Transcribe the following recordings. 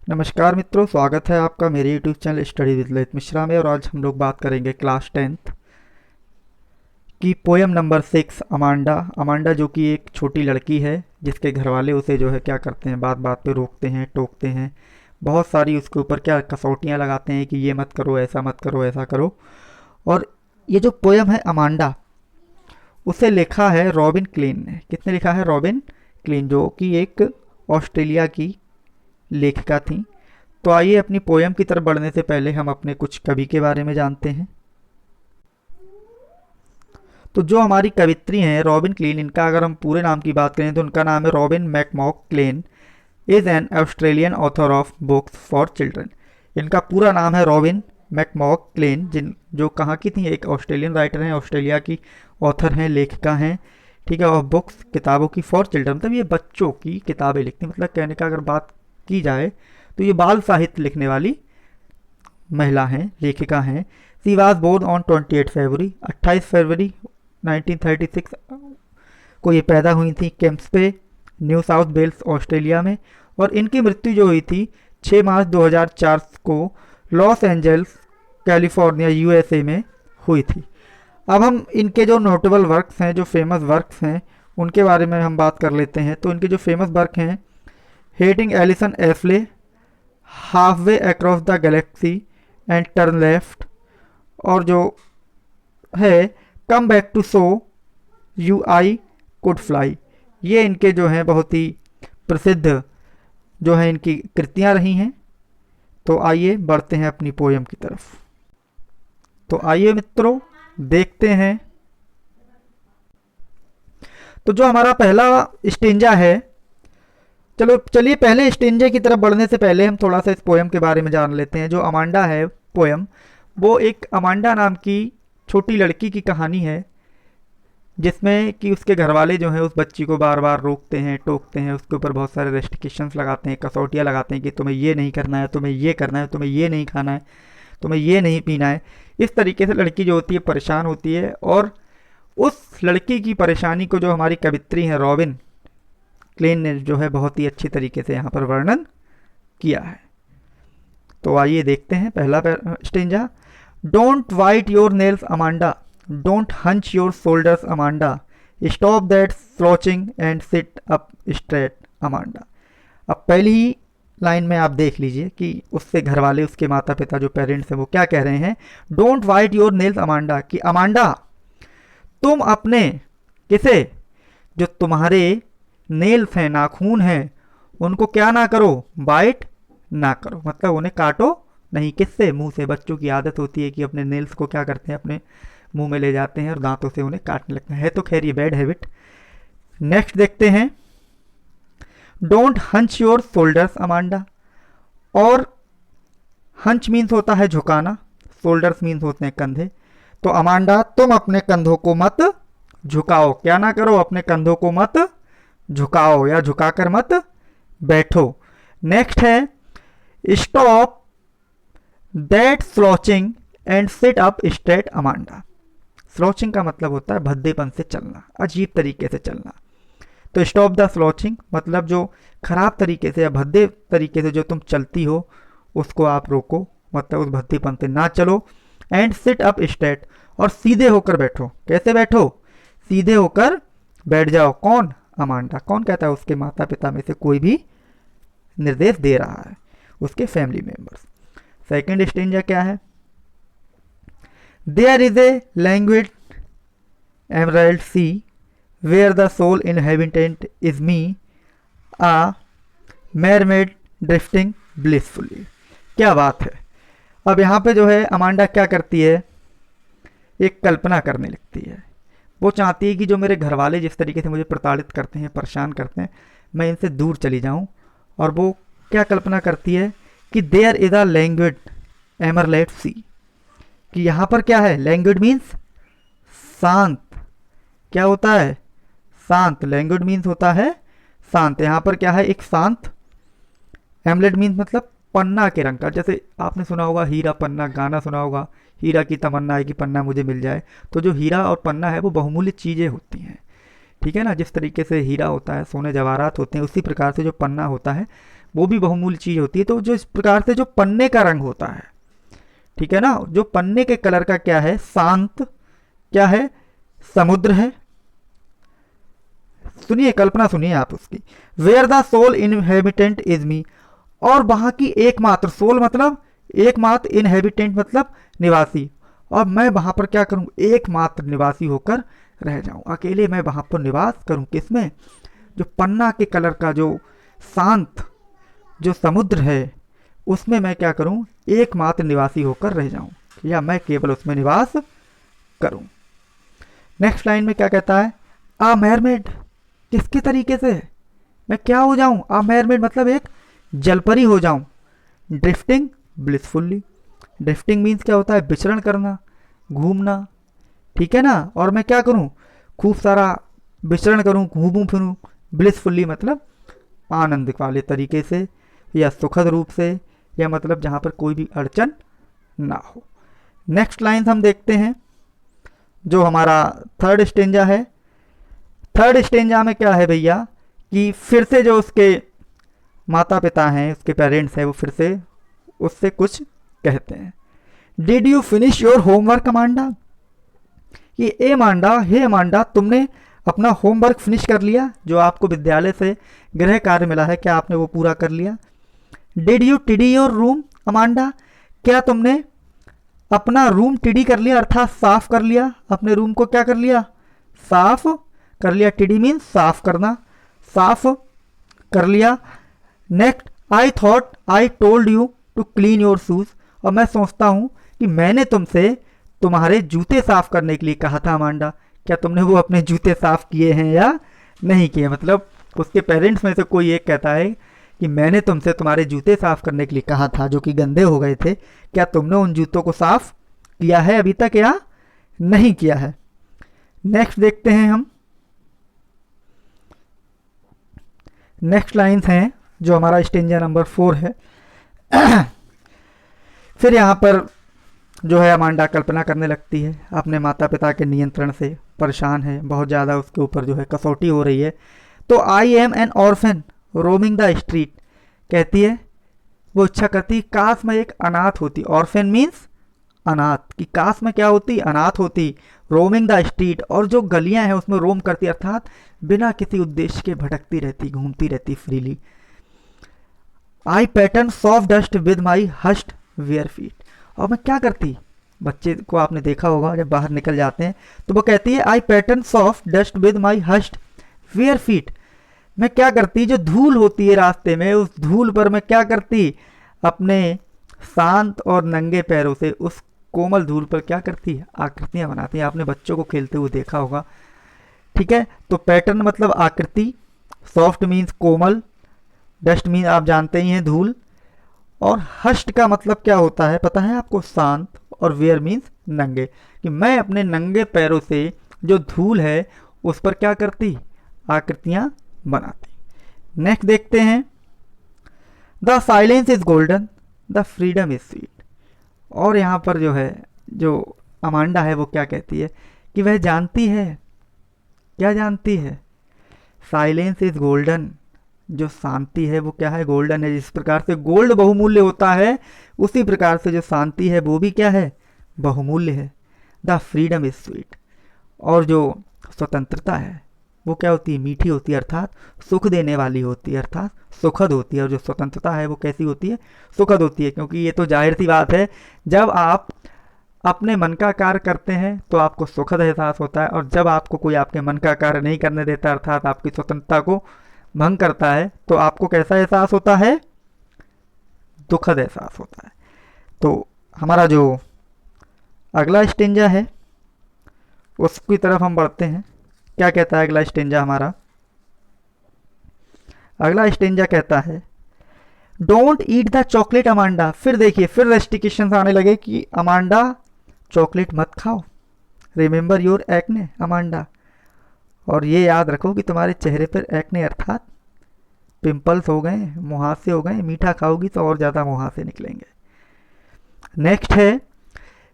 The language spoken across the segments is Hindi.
नमस्कार मित्रों, स्वागत है आपका मेरे YouTube channel study with Lalit Mishra में। और आज हम लोग बात करेंगे क्लास 10th की पोयम नंबर 6 अमांडा। अमांडा जो कि एक छोटी लड़की है जिसके घर वाले उसे जो है क्या करते हैं, बात बात पे रोकते हैं, टोकते हैं, बहुत सारी उसके ऊपर क्या कसौटियाँ लगाते हैं कि ये मत करो, ऐसा मत करो, ऐसा करो। और ये जो पोयम है अमांडा, उसे लिखा है रॉबिन क्लीन ने। किसने लिखा है? रॉबिन क्लीन, जो कि एक ऑस्ट्रेलिया की लेखिका थी। तो आइए अपनी पोयम की तरफ बढ़ने से पहले हम अपने कुछ कवि के बारे में जानते हैं। तो जो हमारी कवित्री हैं रॉबिन क्लीन, इनका अगर हम पूरे नाम की बात करें तो उनका नाम है Robin McMaugh Klein. Is an Australian author of books for children. इनका पूरा नाम है रॉबिन मैकमॉक क्लेन, जिन जो कहाँ की थी, एक ऑस्ट्रेलियन राइटर हैं, ऑस्ट्रेलिया की ऑथर हैं, लेखिका हैं, ठीक है। और बुक्स, किताबों की, फॉर चिल्ड्रन मतलब ये बच्चों की किताबें लिखती हैं। मतलब कहने का अगर बात की जाए तो ये बाल साहित्य लिखने वाली महिला हैं, लेखिका हैं। सी वाज बोर्न ऑन 28 फरवरी, 28 फरवरी 1936 को ये पैदा हुई थी केम्स पे, न्यू साउथ वेल्स, ऑस्ट्रेलिया में। और इनकी मृत्यु जो हुई थी 6 मार्च 2004 को लॉस एंजल्स, कैलिफोर्निया, यूएसए में हुई थी। अब हम इनके जो नोटेबल वर्क्स हैं, जो फेमस वर्क्स हैं, उनके बारे में हम बात कर लेते हैं। तो इनके जो फेमस वर्क हैं, Hating Alison Ashley, halfway across the galaxy and turn left, और जो है come back to show you I could fly. ये इनके जो हैं बहुत ही प्रसिद्ध जो है इनकी कृतियाँ रही हैं। तो आइए बढ़ते हैं अपनी पोयम की तरफ। तो आइए मित्रों देखते हैं। तो जो हमारा पहला स्टेंजा है, चलिए पहले स्टेंजे की तरफ बढ़ने से पहले हम थोड़ा सा इस पोयम के बारे में जान लेते हैं। जो अमांडा है पोयम, वो एक अमांडा नाम की छोटी लड़की की कहानी है, जिसमें कि उसके घर वाले जो हैं उस बच्ची को बार बार रोकते हैं, टोकते हैं, उसके ऊपर बहुत सारे रेस्ट्रिक्शंस लगाते हैं, कसौटियाँ लगाते हैं कि तुम्हें ये नहीं करना है, तुम्हें ये करना है, तुम्हें ये नहीं खाना है, तुम्हें ये नहीं पीना है। इस तरीके से लड़की जो होती है परेशान होती है। और उस लड़की की परेशानी को जो हमारी कवित्री हैं रॉबिन क्लेन ने जो है बहुत ही अच्छी तरीके से यहाँ पर वर्णन किया है। तो आइए देखते हैं पहला stanza. Don't bite your nails Amanda, don't hunch your shoulders Amanda, stop that slouching and sit up straight Amanda. अब पहली ही लाइन में आप देख लीजिए कि उससे घर वाले, उसके माता पिता जो पेरेंट्स हैं, वो क्या कह रहे हैं। Don't bite your nails Amanda, कि अमांडा तुम अपने, किसे, जो तुम्हारे नेल्स हैं, नाखून हैं, उनको क्या ना करो, बाइट ना करो, मतलब उन्हें काटो नहीं। किससे? मुंह से। बच्चों की आदत होती है कि अपने नेल्स को क्या करते हैं, अपने मुंह में ले जाते हैं और दांतों से उन्हें काटने लगते हैं। है तो खैर ये बैड हैबिट। नेक्स्ट देखते हैं। Don't hunch your shoulders Amanda, और हंच मीन्स होता है झुकाना, शोल्डर्स मीन्स होते हैं कंधे। तो अमांडा तुम अपने कंधों को मत झुकाओ, क्या ना करो, अपने कंधों को मत झुकाओ या झुकाकर मत बैठो। नेक्स्ट है stop that slouching and sit up straight Amanda. Slouching का मतलब होता है भद्देपन से चलना, अजीब तरीके से चलना। तो स्टॉप द स्लॉचिंग मतलब जो खराब तरीके से या भद्दे तरीके से जो तुम चलती हो उसको आप रोको, मतलब उस भद्देपन से ना चलो। एंड सिट अप स्ट्रेट, और सीधे होकर बैठो। कैसे बैठो? सीधे होकर बैठ जाओ। कौन? अमांडा। कौन कहता है? उसके माता पिता में से कोई भी निर्देश दे रहा है, उसके फैमिली मेंबर्स। सेकंड स्टेंजा क्या है? There is a languid emerald sea where the soul inhabitant is me, a mermaid drifting blissfully. क्या बात है। अब यहाँ पे जो है अमांडा क्या करती है, एक कल्पना करने लगती है। वो चाहती है कि जो मेरे घर वाले जिस तरीके से मुझे प्रताड़ित करते हैं, परेशान करते हैं, मैं इनसे दूर चली जाऊं। और वो क्या कल्पना करती है कि there is a languid emerald sea, कि यहाँ पर क्या है? लैंग्वेज मीन्स शांत। क्या होता है? शांत। लैंग्वेज मीन्स होता है शांत। यहाँ पर क्या है? एक शांत। एमलेट मीन्स मतलब पन्ना के रंग का। जैसे आपने सुना होगा हीरा पन्ना, गाना सुना होगा, हीरा की तमन्ना है कि पन्ना मुझे मिल जाए। तो जो हीरा और पन्ना है वो बहुमूल्य चीज़ें होती हैं। ठीक है ना। जिस तरीके से हीरा होता है, सोने जवाहरात होते हैं, उसी प्रकार से जो पन्ना होता है वो भी बहुमूल्य चीज़ होती है। तो जो इस प्रकार से जो पन्ने का रंग होता है, ठीक है ना, जो पन्ने के कलर का क्या है, शांत, क्या है, समुद्र है। सुनिए, कल्पना सुनिए आप उसकी। Where the soul inhabitant is me, और वहां की एकमात्र, सोल मतलब एकमात्र, इनहेबिटेंट मतलब निवासी, और मैं वहां पर क्या करूं, एकमात्र निवासी होकर रह जाऊं, अकेले मैं वहां पर निवास करूं। किसमें, जो पन्ना के कलर का जो शांत जो समुद्र है, उसमें मैं क्या करूं, एकमात्र निवासी होकर रह जाऊं, या मैं केवल उसमें निवास करूं। नेक्स्ट लाइन में क्या कहता है, आ मैरमेड, किसके तरीके से मैं क्या हो जाऊं, आ मैरमेड मतलब एक जलपरी हो जाऊं। ड्रिफ्टिंग ब्लिसफुल्ली, ड्रिफ्टिंग मीन्स क्या होता है, विचरण करना, घूमना, ठीक है ना। और मैं क्या करूं, खूब सारा विचरण करूं, घूमूं फिरूं। ब्लिसफुल्ली मतलब आनंद वाले तरीके से, या सुखद रूप से, या मतलब जहां पर कोई भी अड़चन ना हो। नेक्स्ट लाइन हम देखते हैं, जो हमारा थर्ड स्टेंजा है। थर्ड स्टेंजा में क्या है भैया, कि फिर से जो उसके माता पिता हैं, उसके पेरेंट्स हैं, वो फिर से उससे कुछ कहते हैं। Did you finish your homework Amanda, कि ए मांडा, हे अमांडा, तुमने अपना होमवर्क फिनिश कर लिया, जो आपको विद्यालय से गृह कार्य मिला है, क्या आपने वो पूरा कर लिया। डिड यू टिडी योर रूम अमांडा, क्या तुमने अपना रूम टिडी कर लिया, अर्थात साफ कर लिया, अपने रूम को क्या कर लिया, साफ कर लिया। टिडी मीन्स साफ करना, साफ कर लिया। Next, I thought I told you to clean your shoes, और मैं सोचता हूँ कि मैंने तुमसे तुम्हारे जूते साफ करने के लिए कहा था अमांडा, क्या तुमने वो अपने जूते साफ किए हैं या नहीं किए। मतलब उसके पेरेंट्स में से कोई एक कहता है कि मैंने तुमसे तुम्हारे जूते साफ करने के लिए कहा था, जो कि गंदे हो गए थे, क्या तुमने उन जूतों को साफ किया है अभी तक या नहीं किया है। नेक्स्ट देखते हैं हम, नेक्स्ट लाइन्स हैं जो हमारा स्टेंजा नंबर 4 है। फिर यहाँ पर जो है अमांडा कल्पना करने लगती है, अपने माता पिता के नियंत्रण से परेशान है, बहुत ज़्यादा उसके ऊपर जो है कसौटी हो रही है। तो I am N orphan roaming the street, कहती है, वो इच्छा करती, काश मैं एक अनाथ होती। ऑर्फन मीन्स अनाथ, कि काश में क्या होती, अनाथ होती। रोमिंग द स्ट्रीट, और जो गलियां हैं उसमें रोम करती, अर्थात बिना किसी उद्देश्य के भटकती रहती, घूमती रहती freely. I pattern soft dust with my हस्ट where feet, और मैं क्या करती, बच्चे को आपने देखा होगा जब बाहर निकल जाते हैं तो वो कहती है, I pattern soft dust with my हस्ट where feet, मैं क्या करती, जो धूल होती है रास्ते में, उस धूल पर मैं क्या करती, अपने शांत और नंगे पैरों से उस कोमल धूल पर क्या करती, आकृतियां बनाती है। आपने बच्चों को खेलते हुए देखा होगा, ठीक है। तो पैटर्न मतलब आकृति, सॉफ्ट मीन्स कोमल, डस्ट मीन्स आप जानते ही हैं धूल, और हस्ट का मतलब क्या होता है पता है आपको, शांत, और वेयर मीन्स नंगे, कि मैं अपने नंगे पैरों से जो धूल है उस पर क्या करती, आकृतियां बनाती। नेक्स्ट देखते हैं, the silence is golden the freedom is sweet, और यहाँ पर जो है, जो अमांडा है वो क्या कहती है, कि वह जानती है, क्या जानती है, साइलेंस इज गोल्डन, जो शांति है वो क्या है, गोल्डन है। जिस प्रकार से गोल्ड बहुमूल्य होता है, उसी प्रकार से जो शांति है वो भी क्या है, बहुमूल्य है। द फ्रीडम इज स्वीट, और जो स्वतंत्रता है वो क्या होती है, मीठी होती है, अर्थात सुख देने वाली होती है, अर्थात सुखद होती है। और जो स्वतंत्रता है वो कैसी होती है, सुखद होती है, क्योंकि ये तो जाहिर सी बात है, जब आप अपने मन का कार्य करते हैं तो आपको सुखद एहसास होता है, और जब आपको कोई आपके मन का कार्य नहीं करने देता, अर्थात आपकी स्वतंत्रता को भंग करता है, तो आपको कैसा एहसास होता है, दुखद एहसास होता है। तो हमारा जो अगला स्टेंजा है उसकी तरफ हम बढ़ते हैं। क्या कहता है अगला स्टेंजा हमारा, अगला स्टेंजा कहता है, don't eat the chocolate Amanda. फिर देखिए, फिर रेस्ट्रिक्शंस आने लगे कि अमांडा चॉकलेट मत खाओ, रिमेंबर योर एक्ने अमांडा, और ये याद रखो कि तुम्हारे चेहरे पर एक्ने अर्थात पिंपल्स हो गए, मुहासे हो गए, मीठा खाओगी तो और ज़्यादा मुहासे निकलेंगे। नेक्स्ट है,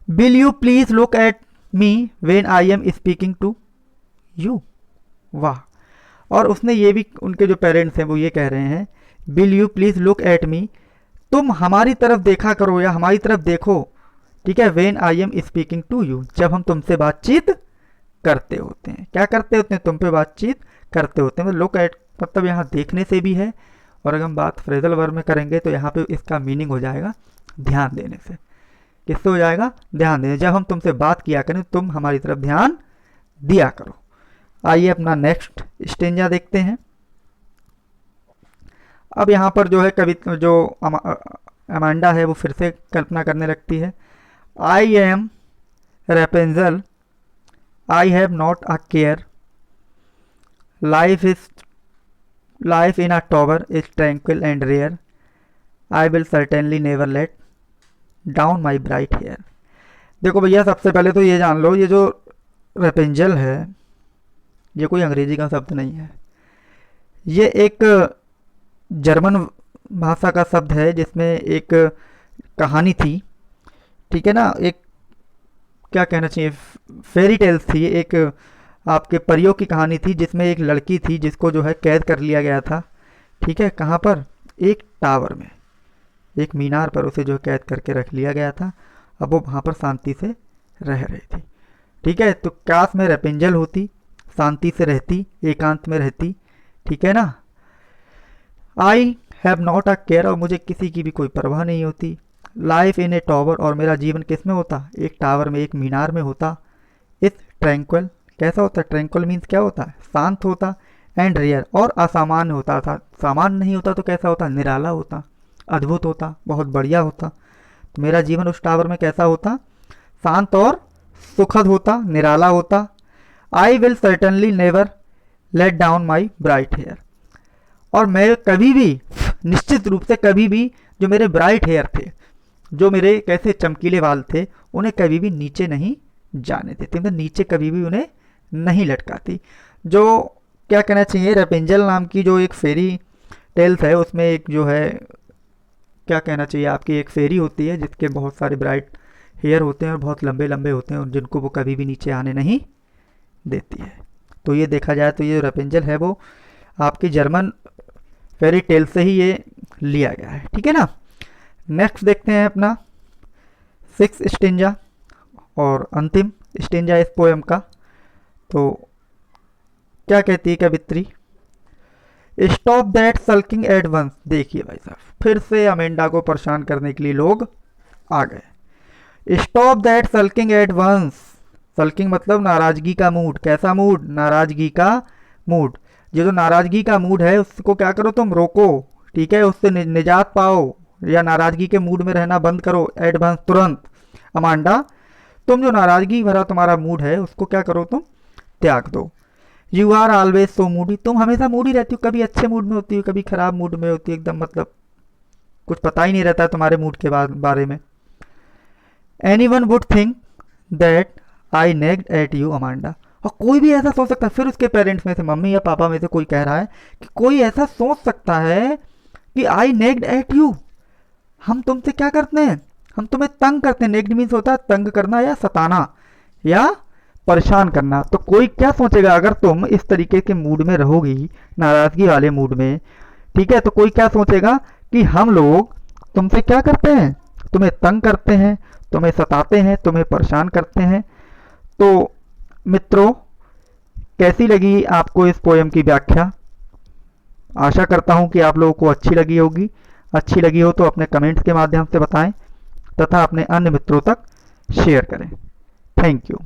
will you please look at me when I am speaking to you, वाह। और उसने ये भी, उनके जो पेरेंट्स हैं वो ये कह रहे हैं, will you please look at मी, तुम हमारी तरफ देखा करो या हमारी तरफ देखो, ठीक है, when I am speaking to you, जब हम तुमसे बातचीत करते होते हैं। क्या करते होते हैं? तुम पे बातचीत करते होते हैं। मतलब लुक एट मतलब यहाँ देखने से भी है, और अगर हम बात फ्रेजल वर्ब में करेंगे तो यहाँ पे इसका मीनिंग हो जाएगा ध्यान देने से। किससे हो जाएगा? ध्यान देने। जब हम तुमसे बात किया करें तुम हमारी तरफ ध्यान दिया करो। आइए अपना नेक्स्ट स्टेंजा देखते हैं। अब यहाँ पर जो है कवि जो अमांडा है वो फिर से कल्पना करने लगती है। I am Rapunzel, I have not a care, life in a tower is tranquil and rare, I will certainly never let down my bright hair. देखो भैया, सबसे पहले तो ये जान लो, ये जो रेपेंजल है ये कोई अंग्रेजी का शब्द नहीं है, ये एक जर्मन भाषा का शब्द है जिसमें एक कहानी थी, ठीक है ना, एक क्या कहना चाहिए, फेरी टेल्स थी, एक आपके परियों की कहानी थी जिसमें एक लड़की थी जिसको जो है कैद कर लिया गया था, ठीक है, कहाँ पर? एक टावर में, एक मीनार पर उसे जो कैद करके रख लिया गया था। अब वो वहाँ पर शांति से रह रही थी, ठीक है। तो काश में रेपेंजल होती, शांति से रहती, एकांत में रहती, ठीक है ना। आई हैव नॉट अ केयर, और मुझे किसी की भी कोई परवाह नहीं होती। लाइफ इन ए टावर, और मेरा जीवन किस में होता? एक टावर में, एक मीनार में होता। इस ट्रैंक्विल, कैसा होता है? ट्रैंक्विल मीन्स क्या होता है? शांत होता। एंड रेयर, और असामान्य होता था। सामान्य नहीं होता तो कैसा होता? निराला होता, अद्भुत होता, बहुत बढ़िया होता। तो मेरा जीवन उस टावर में कैसा होता? शांत और सुखद होता, निराला होता। I will certainly never let down my bright hair, और मैं कभी भी, निश्चित रूप से कभी भी, जो मेरे ब्राइट हेयर थे, जो मेरे कैसे चमकीले बाल थे, उन्हें कभी भी नीचे नहीं जाने देती, मतलब नीचे कभी भी उन्हें नहीं लटकाती। जो क्या कहना चाहिए, रेपेंजल नाम की जो एक फेरी टेल्स है उसमें एक जो है, क्या कहना चाहिए, आपकी एक फेरी होती है जिसके बहुत सारे ब्राइट हेयर होते हैं और बहुत लंबे लंबे होते हैं, और जिनको वो कभी भी नीचे आने नहीं देती है। तो ये देखा जाए तो ये रेपेंजल है वो आपकी जर्मन फेरी टेल से ही ये लिया गया है, ठीक है ना। नेक्स्ट देखते हैं अपना 6 स्टेंजा और अंतिम स्टेंजा इस पोएम का। तो क्या कहती है कवित्री? Stop that sulking at once. देखिए भाई साहब, फिर से अमेंडा को परेशान करने के लिए लोग आ गए। Stop that sulking at once. Sulking मतलब नाराजगी का मूड। कैसा मूड? नाराजगी का मूड। ये जो नाराजगी का मूड है उसको क्या करो तुम? रोको, ठीक है, उससे निजात पाओ, या नाराजगी के मूड में रहना बंद करो। एडवांस, तुरंत। अमांडा, तुम जो नाराजगी भरा तुम्हारा मूड है उसको क्या करो तुम? त्याग दो। You are always so moody, तुम हमेशा मूडी रहती हो, कभी अच्छे मूड में होती हो, कभी खराब मूड में होती हो, एकदम मतलब कुछ पता ही नहीं रहता तुम्हारे मूड के बारे में। Anyone would think that I nagged at you Amanda. और कोई भी ऐसा सोच सकता है, फिर उसके पेरेंट्स में से, मम्मी या पापा में से कोई कह रहा है कि कोई ऐसा सोच सकता है कि आई नेग्ड एट यू, हम तुमसे क्या करते हैं? हम तुम्हें तंग करते हैं। नेग्ड मीन्स होता है तंग करना या सताना या परेशान करना। तो कोई क्या सोचेगा अगर तुम इस तरीके के मूड में रहोगी, नाराजगी वाले मूड में, ठीक है, तो कोई क्या सोचेगा कि हम लोग तुमसे क्या करते हैं? तुम्हें तंग करते हैं, तुम्हें सताते हैं, तुम्हें परेशान करते हैं। तो मित्रों, कैसी लगी आपको इस पोएम की व्याख्या? आशा करता हूं कि आप लोगों को अच्छी लगी होगी। अच्छी लगी हो तो अपने कमेंट्स के माध्यम से बताएं तथा अपने अन्य मित्रों तक शेयर करें। Thank you.